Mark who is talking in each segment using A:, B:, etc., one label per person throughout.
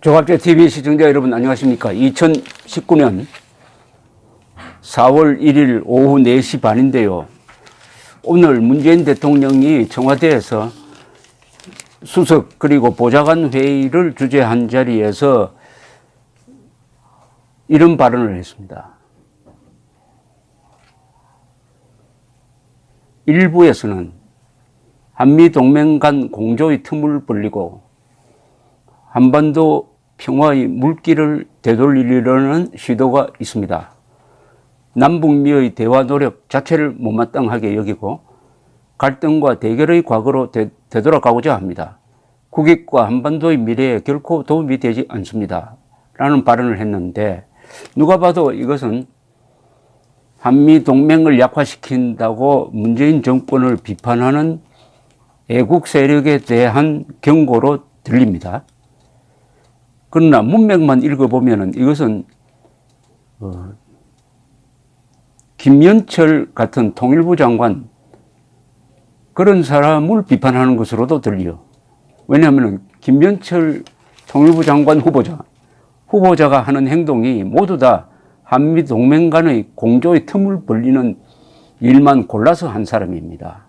A: 조갑제 TV 시청자 여러분 안녕하십니까. 2019년 4월 1일 오후 4시 반인데요. 오늘 문재인 대통령이 청와대에서 수석 그리고 보좌관 회의를 주재한 자리에서 이런 발언을 했습니다. 일부에서는 한미동맹 간 공조의 틈을 벌리고 한반도 평화의 물길을 되돌리려는 시도가 있습니다. 남북미의 대화 노력 자체를 못마땅하게 여기고 갈등과 대결의 과거로 되돌아가고자 합니다. 국익과 한반도의 미래에 결코 도움이 되지 않습니다. 라는 발언을 했는데 누가 봐도 이것은 한미동맹을 약화시킨다고 문재인 정권을 비판하는 애국 세력에 대한 경고로 들립니다. 그러나 문맥만 읽어보면 이것은 김연철 같은 통일부 장관 그런 사람을 비판하는 것으로도 들려. 왜냐하면 김연철 통일부 장관 후보자가 하는 행동이 모두 다 한미동맹 간의 공조의 틈을 벌리는 일만 골라서 한 사람입니다.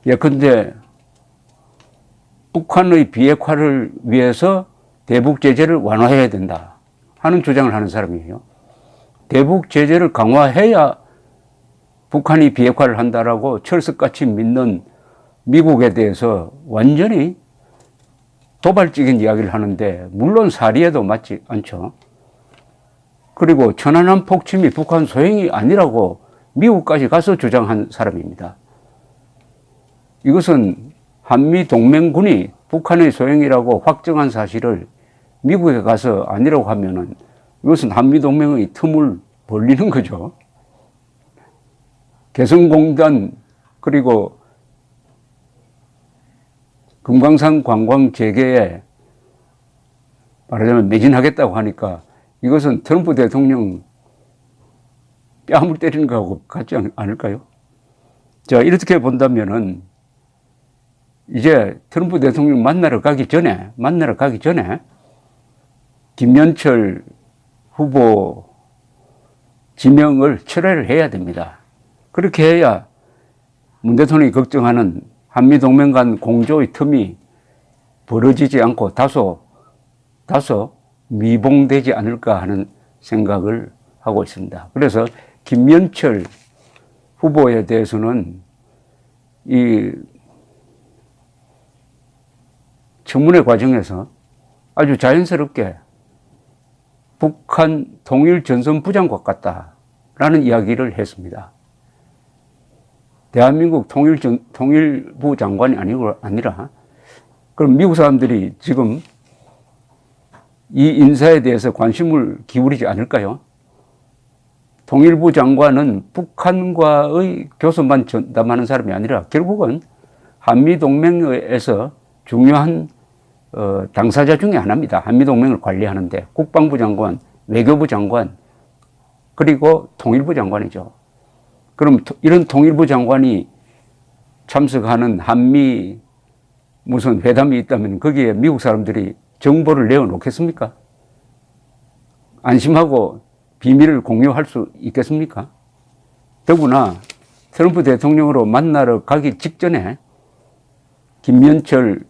A: 예컨대 북한의 비핵화를 위해서 대북 제재를 완화해야 된다 하는 주장을 하는 사람이에요. 대북 제재를 강화해야 북한이 비핵화를 한다라고 철석같이 믿는 미국에 대해서 완전히 도발적인 이야기를 하는데 물론 사리에도 맞지 않죠. 그리고 천안함 폭침이 북한 소행이 아니라고 미국까지 가서 주장한 사람입니다. 이것은 한미동맹군이 북한의 소행이라고 확정한 사실을 미국에 가서 아니라고 하면은 이것은 한미동맹의 틈을 벌리는 거죠. 개성공단 그리고 금강산 관광 재개에 말하자면 매진하겠다고 하니까 이것은 트럼프 대통령 뺨을 때리는 거하고 같지 않을까요? 자, 이렇게 본다면은 이제 트럼프 대통령 만나러 가기 전에 김연철 후보 지명을 철회를 해야 됩니다. 그렇게 해야 문 대통령이 걱정하는 한미동맹 간 공조의 틈이 벌어지지 않고 다소 미봉되지 않을까 하는 생각을 하고 있습니다. 그래서 김연철 후보에 대해서는 이 청문회 과정에서 아주 자연스럽게 북한 통일전선부장과 같다라는 이야기를 했습니다. 대한민국 통일부 장관이 아니라 그럼 미국 사람들이 지금 이 인사에 대해서 관심을 기울이지 않을까요? 통일부 장관은 북한과의 교섭만 전담하는 사람이 아니라 결국은 한미동맹에서 중요한 당사자 중에 하나입니다. 한미동맹을 관리하는데 국방부 장관, 외교부 장관, 그리고 통일부 장관이죠. 그럼 이런 통일부 장관이 참석하는 한미 무슨 회담이 있다면 거기에 미국 사람들이 정보를 내어놓겠습니까? 안심하고 비밀을 공유할 수 있겠습니까? 더구나 트럼프 대통령으로 만나러 가기 직전에 김연철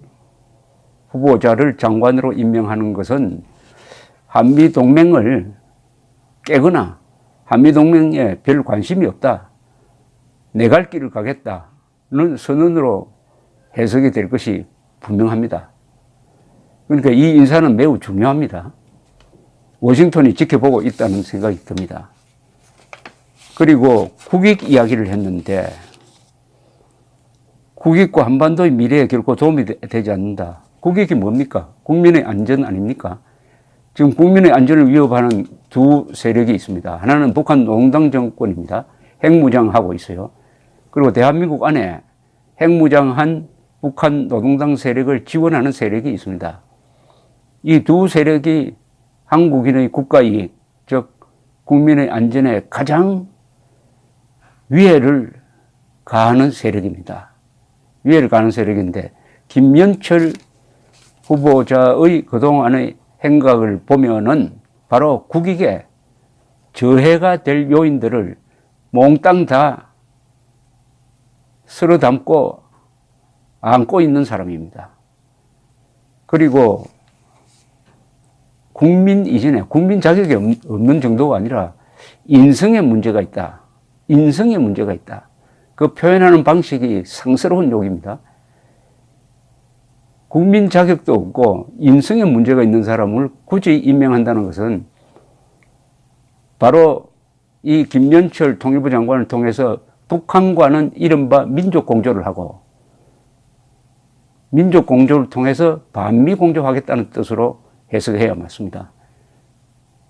A: 후보자를 장관으로 임명하는 것은 한미동맹을 깨거나 한미동맹에 별 관심이 없다, 내 갈 길을 가겠다는 선언으로 해석이 될 것이 분명합니다. 그러니까 이 인사는 매우 중요합니다. 워싱턴이 지켜보고 있다는 생각이 듭니다. 그리고 국익 이야기를 했는데 국익과 한반도의 미래에 결코 도움이 되지 않는다. 국익이 뭡니까? 국민의 안전 아닙니까? 지금 국민의 안전을 위협하는 두 세력이 있습니다. 하나는 북한 노동당 정권입니다. 핵무장하고 있어요. 그리고 대한민국 안에 핵무장한 북한 노동당 세력을 지원하는 세력이 있습니다. 이 두 세력이 한국인의 국가이익, 즉 국민의 안전에 가장 위해를 가하는 세력입니다. 위해를 가하는 세력인데 김연철 후보자의 그동안의 행각을 보면은 바로 국익에 저해가 될 요인들을 몽땅 다 쓸어 담고 안고 있는 사람입니다. 그리고 국민 이전에 국민 자격이 없는 정도가 아니라 인성에 문제가 있다. 인성에 문제가 있다. 그 표현하는 방식이 상스러운 욕입니다. 국민 자격도 없고 인성에 문제가 있는 사람을 굳이 임명한다는 것은 바로 이 김연철 통일부 장관을 통해서 북한과는 이른바 민족공조를 하고 민족공조를 통해서 반미공조하겠다는 뜻으로 해석해야 맞습니다.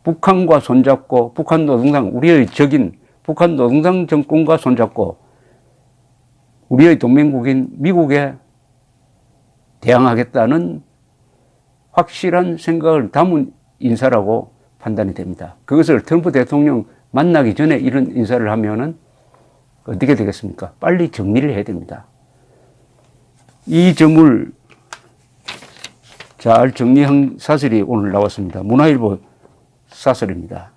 A: 북한과 손잡고 북한 노동당, 우리의 적인 북한 노동당 정권과 손잡고 우리의 동맹국인 미국에 대항하겠다는 확실한 생각을 담은 인사라고 판단이 됩니다. 그것을 트럼프 대통령 만나기 전에 이런 인사를 하면은 어떻게 되겠습니까? 빨리 정리를 해야 됩니다. 이 점을 잘 정리한 사설이 오늘 나왔습니다. 문화일보 사설입니다.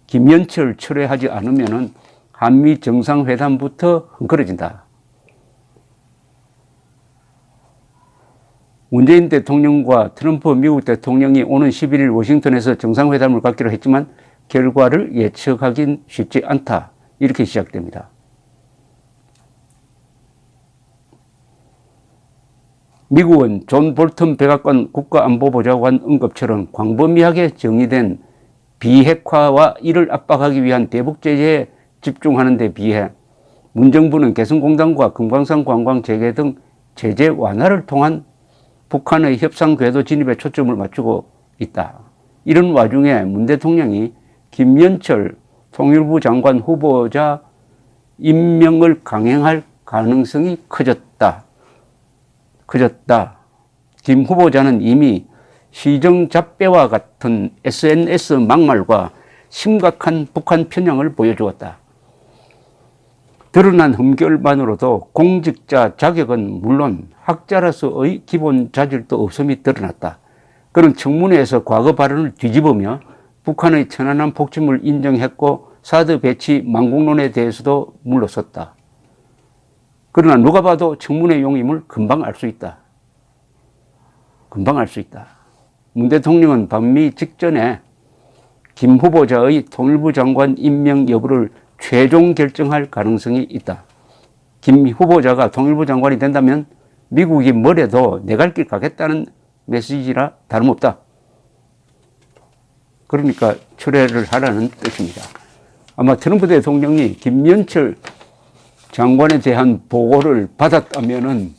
A: 김연철 철회하지 않으면은 한미 정상회담부터 헝클어진다. 문재인 대통령과 트럼프 미국 대통령이 오는 11일 워싱턴에서 정상회담을 갖기로 했지만 결과를 예측하긴 쉽지 않다. 이렇게 시작됩니다. 미국은 존 볼턴 백악관 국가안보보좌관 언급처럼 광범위하게 정의된 비핵화와 이를 압박하기 위한 대북 제재에 집중하는 데 비해 문정부는 개성공단과 금강산 관광 재개 등 제재 완화를 통한 북한의 협상 궤도 진입에 초점을 맞추고 있다. 이런 와중에 문 대통령이 김연철 통일부 장관 후보자 임명을 강행할 가능성이 커졌다. 김 후보자는 이미 시정잡배와 같은 SNS 막말과 심각한 북한 편향을 보여주었다. 드러난 흠결만으로도 공직자 자격은 물론 학자로서의 기본 자질도 없음이 드러났다. 그는 청문회에서 과거 발언을 뒤집으며 북한의 천안함 폭침을 인정했고 사드 배치 망국론에 대해서도 물러섰다. 그러나 누가 봐도 청문회 용임을 금방 알 수 있다. 금방 알 수 있다. 문 대통령은 반미 직전에 김 후보자의 통일부 장관 임명 여부를 최종 결정할 가능성이 있다. 김 후보자가 통일부 장관이 된다면 미국이 뭐래도 내 갈 길 가겠다는 메시지라 다름없다. 그러니까 철회를 하라는 뜻입니다. 아마 트럼프 대통령이 김연철 장관에 대한 보고를 받았다면은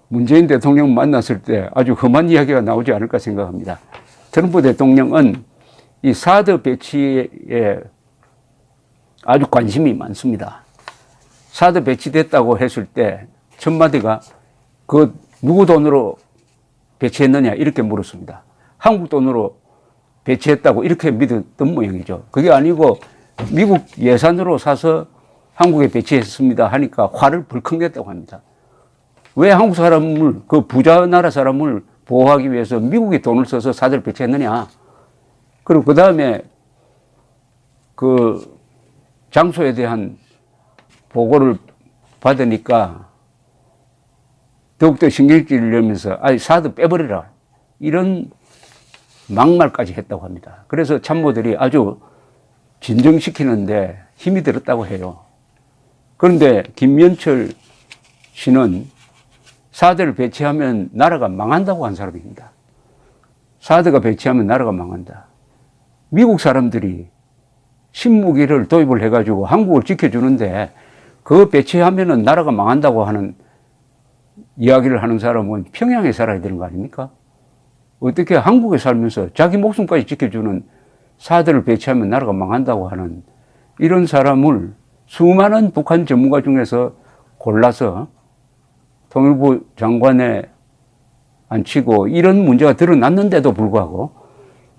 A: 문재인 대통령 만났을 때 아주 험한 이야기가 나오지 않을까 생각합니다. 트럼프 대통령은 이 사드 배치에 아주 관심이 많습니다. 사드 배치됐다고 했을 때 첫 마디가 그 누구 돈으로 배치했느냐 이렇게 물었습니다. 한국 돈으로 배치했다고 이렇게 믿었던 모양이죠. 그게 아니고 미국 예산으로 사서 한국에 배치했습니다 하니까 화를 벌컥 냈다고 합니다. 왜 한국 사람을, 그 부자 나라 사람을 보호하기 위해서 미국이 돈을 써서 사드를 배치했느냐. 그리고 그 다음에 그 장소에 대한 보고를 받으니까 더욱더 신경질을 내면서 아니 사드 빼버리라 이런 막말까지 했다고 합니다. 그래서 참모들이 아주 진정시키는데 힘이 들었다고 해요. 그런데 김연철 씨는 사드를 배치하면 나라가 망한다고 한 사람입니다. 사드가 배치하면 나라가 망한다. 미국 사람들이 신무기를 도입을 해가지고 한국을 지켜주는데 그거 배치하면은 나라가 망한다고 하는 이야기를 하는 사람은 평양에 살아야 되는 거 아닙니까? 어떻게 한국에 살면서 자기 목숨까지 지켜주는 사드를 배치하면 나라가 망한다고 하는 이런 사람을 수많은 북한 전문가 중에서 골라서 통일부 장관에 앉히고 이런 문제가 드러났는데도 불구하고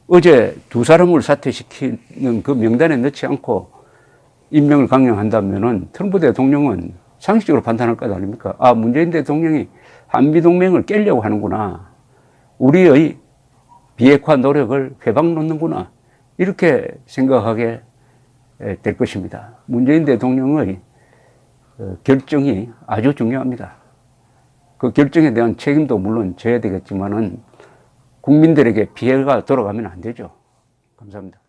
A: 어제 두 사람을 사퇴시키는 그 명단에 넣지 않고 임명을 강행한다면은 트럼프 대통령은 상식적으로 판단할 것 아닙니까? 아, 문재인 대통령이 한미동맹을 깨려고 하는구나. 우리의 비핵화 노력을 회방 놓는구나, 이렇게 생각하게 될 것입니다. 문재인 대통령의 결정이 아주 중요합니다. 그 결정에 대한 책임도 물론 져야 되겠지만은 국민들에게 피해가 돌아가면 안 되죠. 감사합니다.